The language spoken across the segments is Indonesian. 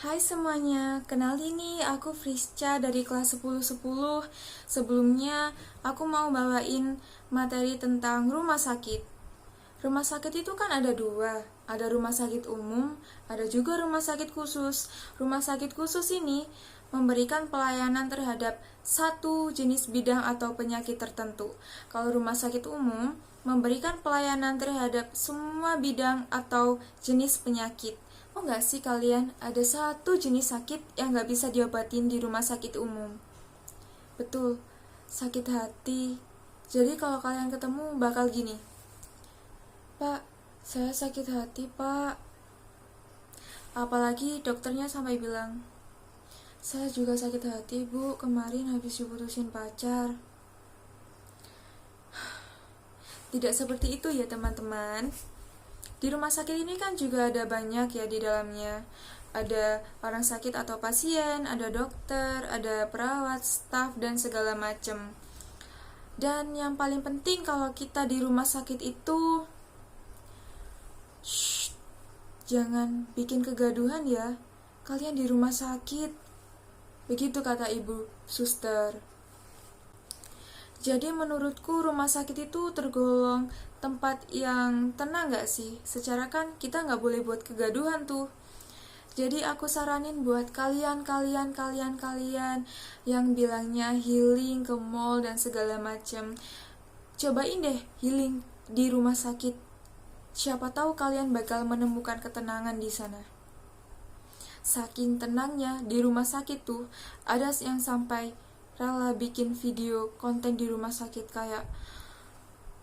Hai semuanya, kenalin nih aku Frisca dari kelas 1010. Sebelumnya aku mau bawain materi tentang rumah sakit. Rumah sakit itu kan ada dua, ada rumah sakit umum, ada juga rumah sakit khusus. Rumah sakit khusus ini memberikan pelayanan terhadap satu jenis bidang atau penyakit tertentu. Kalau rumah sakit umum memberikan pelayanan terhadap semua bidang atau jenis penyakit. Oh nggak sih kalian, ada satu jenis sakit yang nggak bisa diobatin di rumah sakit umum? Betul, sakit hati. Jadi kalau kalian ketemu bakal gini, "Pak, saya sakit hati, Pak." Apalagi dokternya sampai bilang, "Saya juga sakit hati, Bu, kemarin habis diputusin pacar." Tidak seperti itu ya teman-teman. Di rumah sakit ini kan juga ada banyak ya di dalamnya. Ada orang sakit atau pasien, ada dokter, ada perawat, staf, dan segala macam. Dan yang paling penting kalau kita di rumah sakit itu, jangan bikin kegaduhan ya. Kalian di rumah sakit. Begitu kata ibu suster. Jadi menurutku rumah sakit itu tergolong tempat yang tenang gak sih? Secara kan kita gak boleh buat kegaduhan tuh. Jadi aku saranin buat kalian yang bilangnya healing ke mall dan segala macam. Cobain deh healing di rumah sakit. Siapa tahu kalian bakal menemukan ketenangan di sana. Saking tenangnya di rumah sakit tuh, ada yang sampai rela bikin video konten di rumah sakit kayak,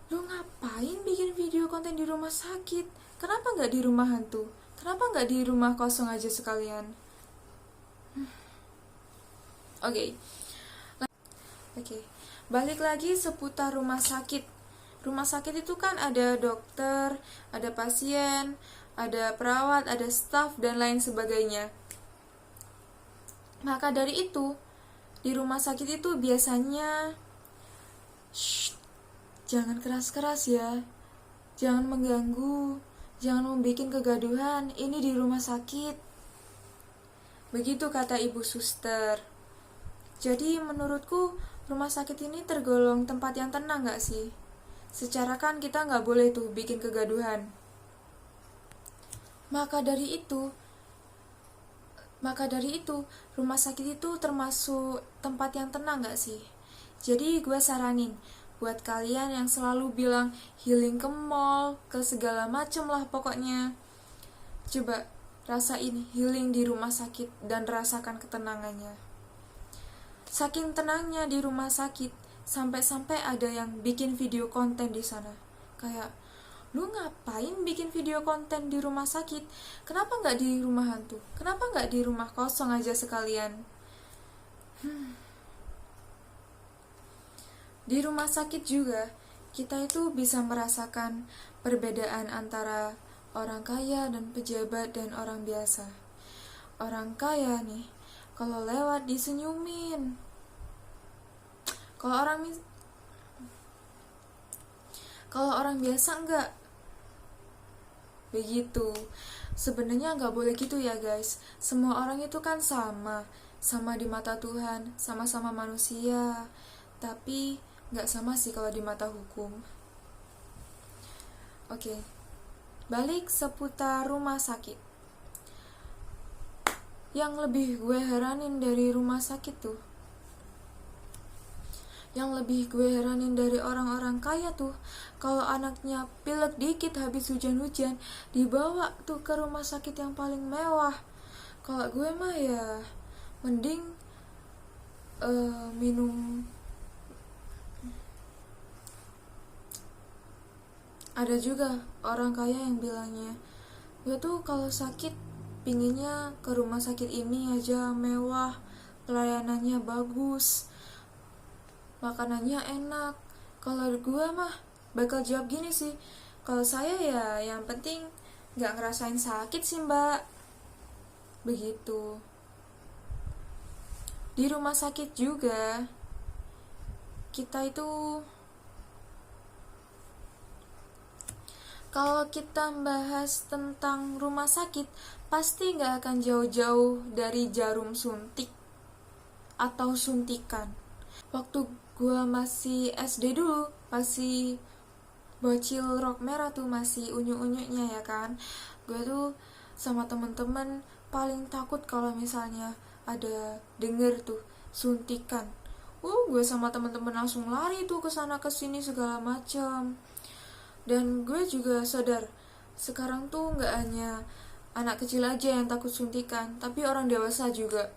"Lu ngapain bikin video konten di rumah sakit? Kenapa nggak di rumah hantu? Kenapa nggak di rumah kosong aja sekalian?" Oke. Balik lagi seputar rumah sakit. Rumah sakit itu kan ada dokter, ada pasien, ada perawat, ada staf, dan lain sebagainya. Maka dari itu, di rumah sakit itu biasanya jangan keras-keras ya. Jangan mengganggu, jangan membuat kegaduhan. Ini di rumah sakit. Begitu kata ibu suster. Jadi menurutku rumah sakit ini tergolong tempat yang tenang gak sih? Secara kan kita gak boleh tuh bikin kegaduhan. Maka dari itu, rumah sakit itu termasuk tempat yang tenang gak sih? Jadi gue saranin buat kalian yang selalu bilang healing ke mall, ke segala macem lah pokoknya. Coba rasain healing di rumah sakit dan rasakan ketenangannya. Saking tenangnya di rumah sakit, sampai-sampai ada yang bikin video konten di sana. Kayak, "Lu ngapain bikin video konten di rumah sakit? Kenapa nggak di rumah hantu? Kenapa nggak di rumah kosong aja sekalian?" Di rumah sakit juga, kita itu bisa merasakan perbedaan antara orang kaya dan pejabat dan orang biasa. Orang kaya nih, kalau lewat disenyumin. Kalau orang biasa enggak. Begitu. Sebenarnya enggak boleh gitu ya guys. Semua orang itu kan sama di mata Tuhan, sama-sama manusia. Tapi enggak sama sih kalau di mata hukum. Oke. Balik seputar rumah sakit. Yang lebih gue heranin dari rumah sakit tuh, yang lebih gue heranin dari orang-orang kaya tuh, kalau anaknya pilek dikit habis hujan-hujan, dibawa tuh ke rumah sakit yang paling mewah. Kalau gue mah ya mending minum. Ada juga orang kaya yang bilangnya, "Gue tuh kalau sakit pinginnya ke rumah sakit ini aja, mewah, pelayanannya bagus, makanannya enak." Kalau gue mah bakal jawab gini sih, "Kalau saya ya yang penting gak ngerasain sakit sih mbak." Begitu. Di rumah sakit juga kita itu, kalau kita bahas tentang rumah sakit, pasti nggak akan jauh-jauh dari jarum suntik atau suntikan. Waktu gue masih SD dulu, masih bocil rok merah tuh, masih unyu-unyunya ya kan, gue tuh sama temen-temen paling takut kalau misalnya ada denger tuh suntikan. Gue sama temen-temen langsung lari tuh kesana kesini segala macam. Dan gue juga sadar sekarang tuh nggak hanya anak kecil aja yang takut suntikan, tapi orang dewasa juga.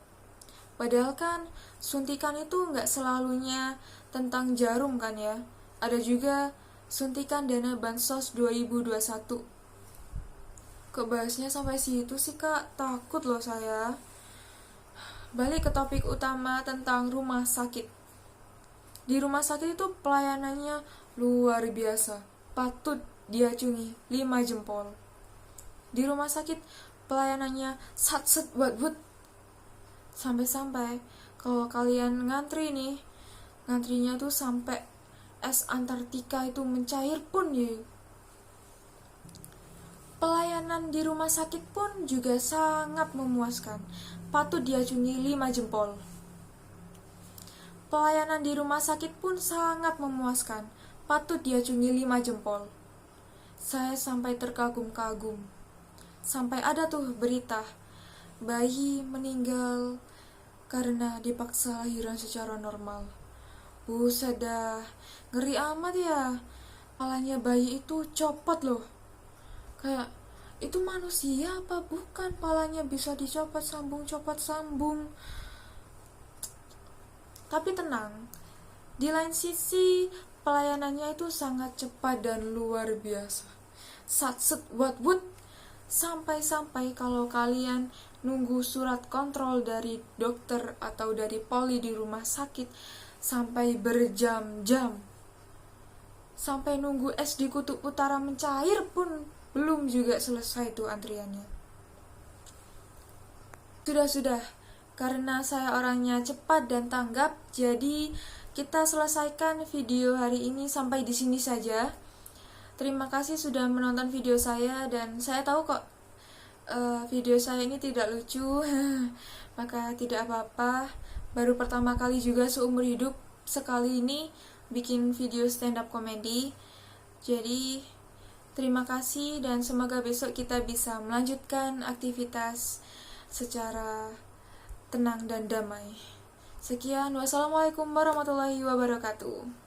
Padahal kan suntikan itu nggak selalunya tentang jarum kan ya. Ada juga suntikan dana bansos 2021. Kebahasnya sampai situ sih kak, takut loh saya. Balik ke topik utama tentang rumah sakit. Di rumah sakit itu pelayanannya luar biasa, patut diacungi 5 jempol. Di rumah sakit pelayanannya sat-set buat sampai-sampai kalau kalian ngantri nih, ngantrinya tuh sampai es Antartika itu mencair pun ya. Pelayanan di rumah sakit pun juga sangat memuaskan, patut diacungi 5 jempol. Pelayanan di rumah sakit pun sangat memuaskan, patut diacungi 5 jempol. Saya sampai terkagum-kagum. Sampai ada tuh berita bayi meninggal karena dipaksa lahiran secara normal. Buset dah, ngeri amat ya. Kepalanya bayi itu copot loh. Kayak, itu manusia apa bukan? Palanya bisa dicopot sambung. Tapi tenang, di lain sisi pelayanannya itu sangat cepat dan luar biasa. Satset what. Sampai-sampai kalau kalian nunggu surat kontrol dari dokter atau dari poli di rumah sakit sampai berjam-jam, sampai nunggu es di kutub utara mencair pun belum juga selesai tuh antriannya. Sudah, karena saya orangnya cepat dan tanggap, jadi kita selesaikan video hari ini sampai di sini saja. Terima kasih sudah menonton video saya, dan saya tahu kok video saya ini tidak lucu, maka tidak apa-apa. Baru pertama kali juga seumur hidup sekali ini bikin video stand up comedy. Jadi terima kasih dan semoga besok kita bisa melanjutkan aktivitas secara tenang dan damai. Sekian, wassalamualaikum warahmatullahi wabarakatuh.